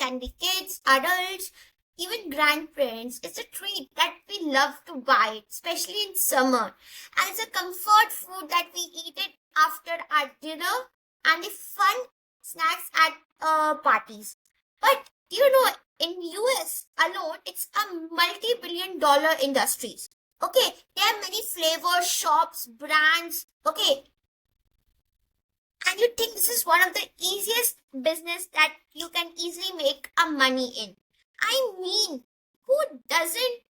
can be kids, adults, even grandparents. It's a treat that we love to buy, especially in summer. And it's a comfort food that we eat it after our dinner and the fun snacks at parties. But in US alone, it's a multi-billion dollar industries. Okay, there are many flavors, shops, brands. Okay, and you think this is one of the easiest business that you can easily make a money in. I mean, who doesn't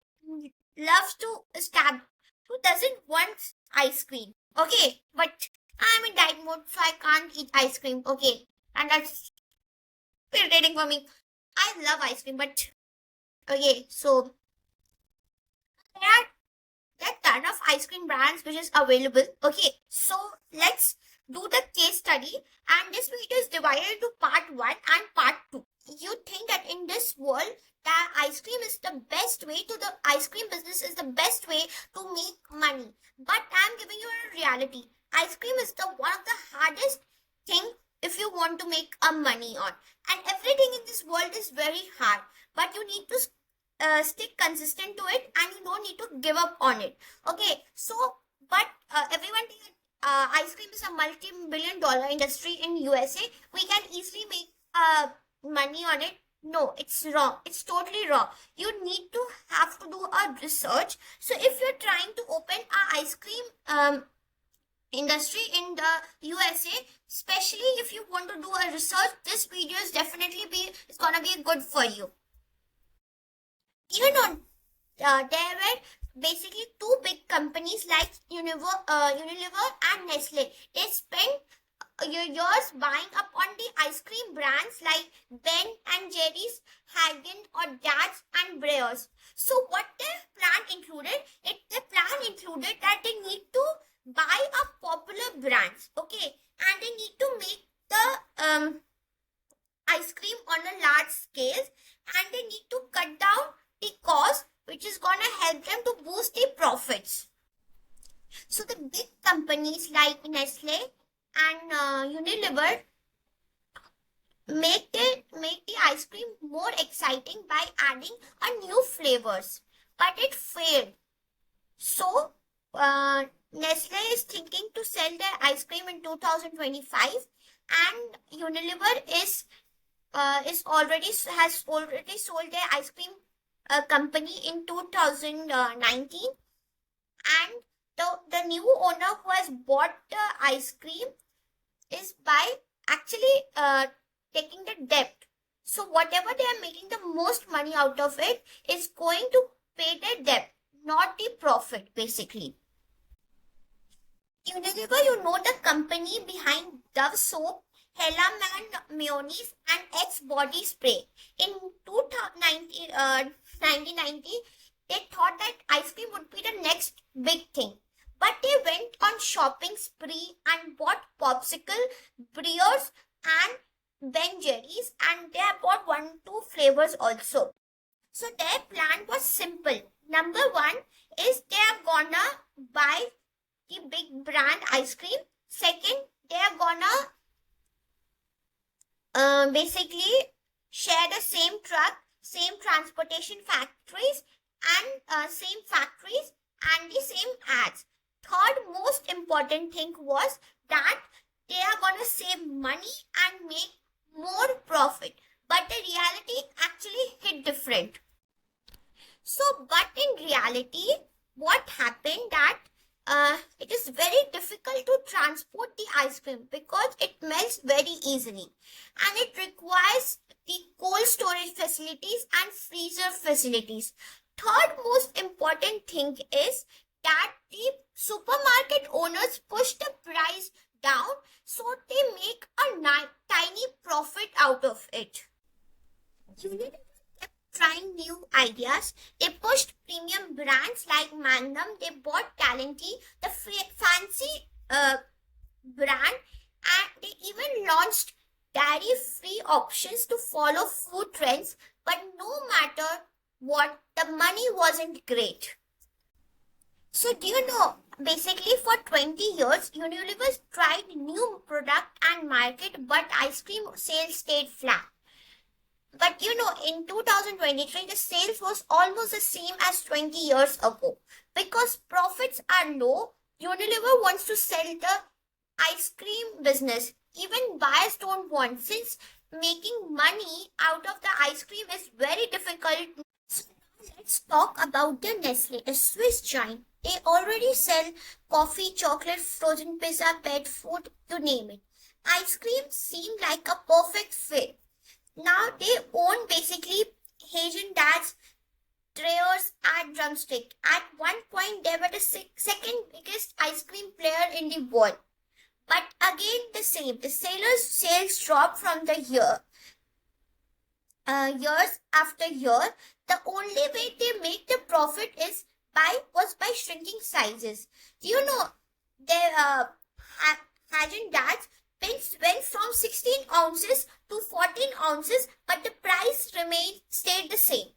love to stab? Who doesn't want ice cream? Okay, but I'm in diet mode, so I can't eat ice cream. Okay, and that's irritating for me. I love ice cream, but okay, so there are ton of ice cream brands which is available. Okay, so let's do the case study, and this video is divided into part 1 and part 2. You think that in this world that ice cream is the best way to the ice cream business is the best way to make money, but I'm giving you a reality. Ice cream is the one of the hardest thing if you want to make a money on, and everything in this world is very hard, but you need to stick consistent to it, and you don't need to give up on it. Okay, so but everyone think ice cream is a multi-billion dollar industry in USA. We can easily make money on it. No, it's wrong. It's totally wrong. You need to have to do a research. So if you're trying to open a ice cream industry in the USA, especially if you want to do a research, this video is definitely it's gonna be good for you. Even on there were basically two big companies like Unilever and Nestle. They spent years buying up on the ice cream brands like Ben and Jerry's, Hagen or Dad's and Breyers. So what their plan included? Their plan included that they need to buy up popular brands, okay, and they need to make the ice cream on a large scale, and they need to cut down the cost, which is gonna help them to boost the profits. So the big companies like Nestle and Unilever make the ice cream more exciting by adding a new flavors, but it failed. So Nestle is thinking to sell their ice cream in 2025, and Unilever has already sold their ice cream company in 2019, and the new owner who has bought the ice cream is by actually taking the debt. So whatever they are making the most money out of it is going to pay their debt, not the profit basically. Unilever, the company behind Dove soap, Hellman mayonnaise and X body spray. In 1990, they thought that ice cream would be the next big thing. But they went on shopping spree and bought Popsicle, Breyers and Ben Jerry's, and they bought 1-2 flavors also. So their plan was simple. Number 1 is they are gonna buy the big brand ice cream. Second, they are gonna basically share the same truck, same transportation factories and the same ads. Third most important thing was that they are gonna save money and make more profit. But the reality actually hit different. So, but in reality, what happened that it is very difficult to transport the ice cream because it melts very easily, and it requires the cold storage facilities and freezer facilities. Third most important thing is that the supermarket owners push the price down, so they make a tiny profit out of it. Unilever kept trying new ideas. They pushed premium brands like Magnum. They bought Talenti, the fancy brand, and they even launched dairy-free options to follow food trends. But no matter what, the money wasn't great. So do you know, basically for 20 years, Unilever tried new product and market, but ice cream sales stayed flat. But In 2023, the sales was almost the same as 20 years ago. Because profits are low, Unilever wants to sell the ice cream business. Even buyers don't want, since making money out of the ice cream is very difficult. So now let's talk about the Nestle, a Swiss giant. They already sell coffee, chocolate, frozen pizza, pet food, you name it. Ice cream seemed like a perfect fit. Now they own basically Hagen Dazs, Dreyer's, and Drumstick. At one point, they were the second biggest ice cream player in the world. But again, the same. The sales drop from the years after year. The only way they make the profit is by shrinking sizes. Their Hagen Dazs pins went from 16 ounces to 14 ounces, but the price stayed the same.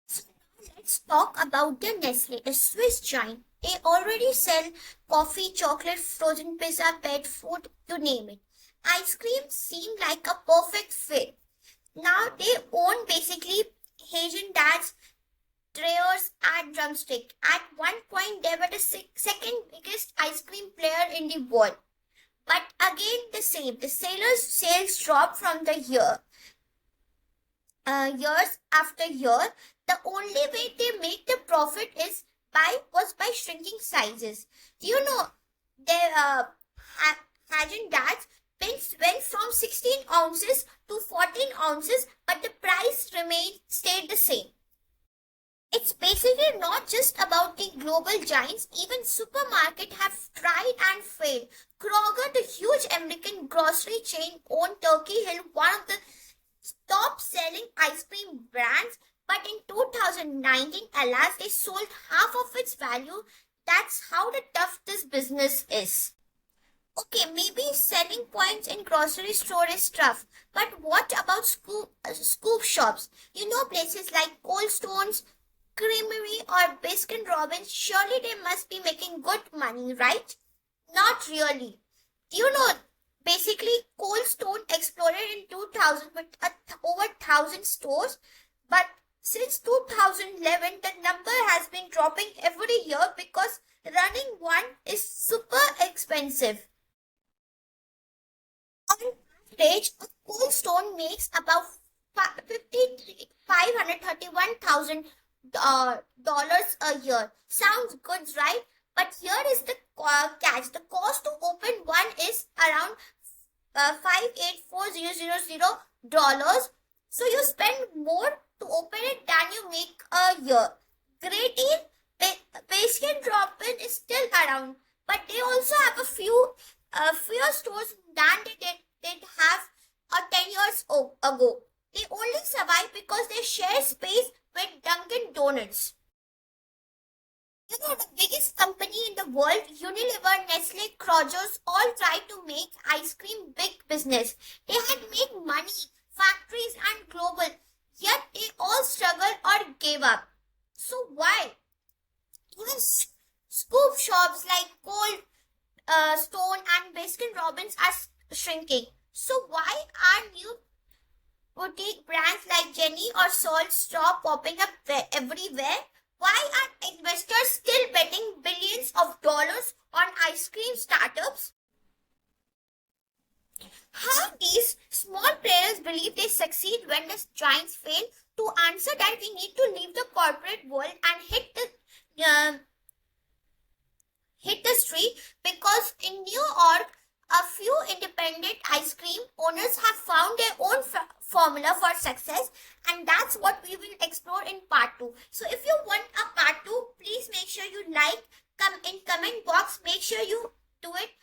So now let's talk about the Nestle, a Swiss giant. They already sell coffee, chocolate, frozen pizza, pet food, you name it. Ice cream seemed like a perfect fit. Now they own basically Hagen Dazs, Dreyer's, and Drumstick. At one point, they were the second biggest ice cream player in the world. But again, the same. The sales drop from the years after year. The only way they make the profit is by shrinking sizes. Their Hagen Dazs pins went from 16 ounces to 14 ounces, but the price stayed the same. It's basically not just about the global giants. Even supermarkets have tried and failed. Kroger, the huge American grocery chain, owned Turkey Hill, one of the top-selling ice cream brands. But in 2019, alas, they sold half of its value. That's how tough this business is. Okay, maybe selling points in grocery store is tough. But what about scoop shops? Places like Cold Stones, Creamery, or Baskin Robbins, surely they must be making good money, right? Not really. Basically, Cold Stone exploded in 2000 with over 1,000 stores, but since 2011, the number has been dropping every year because running one is super expensive. On average, a Cold Stone makes about $531,000 a year. Sounds good, right? But here is the catch. The cost to open one is around $584,000. So you spend more to open it than you make a year. Great deal. Baskin Robbins is still around, but they also have fewer stores than they did have 10 years ago. They only survive because they share space with Dunkin' Donuts. The biggest company in the world, Unilever, Nestle, Kroger's, all try to make ice cream big business. They had made money, factories, and global, yet they all struggled or gave up. So why? Even scoop shops like Cold Stone and Baskin Robbins are shrinking. So why are new boutique brands like Jenny or Salt stop popping up everywhere? Why are investors still betting billions of dollars on ice cream startups? How these small players believe they succeed when the giants fail? To answer that, we need to leave the corporate world and hit the street, because in New York, a few independent ice cream owners have found their own formula for success, and that's what we will explore in part 2. So if you want a part 2, please make sure you in comment box, make sure you do it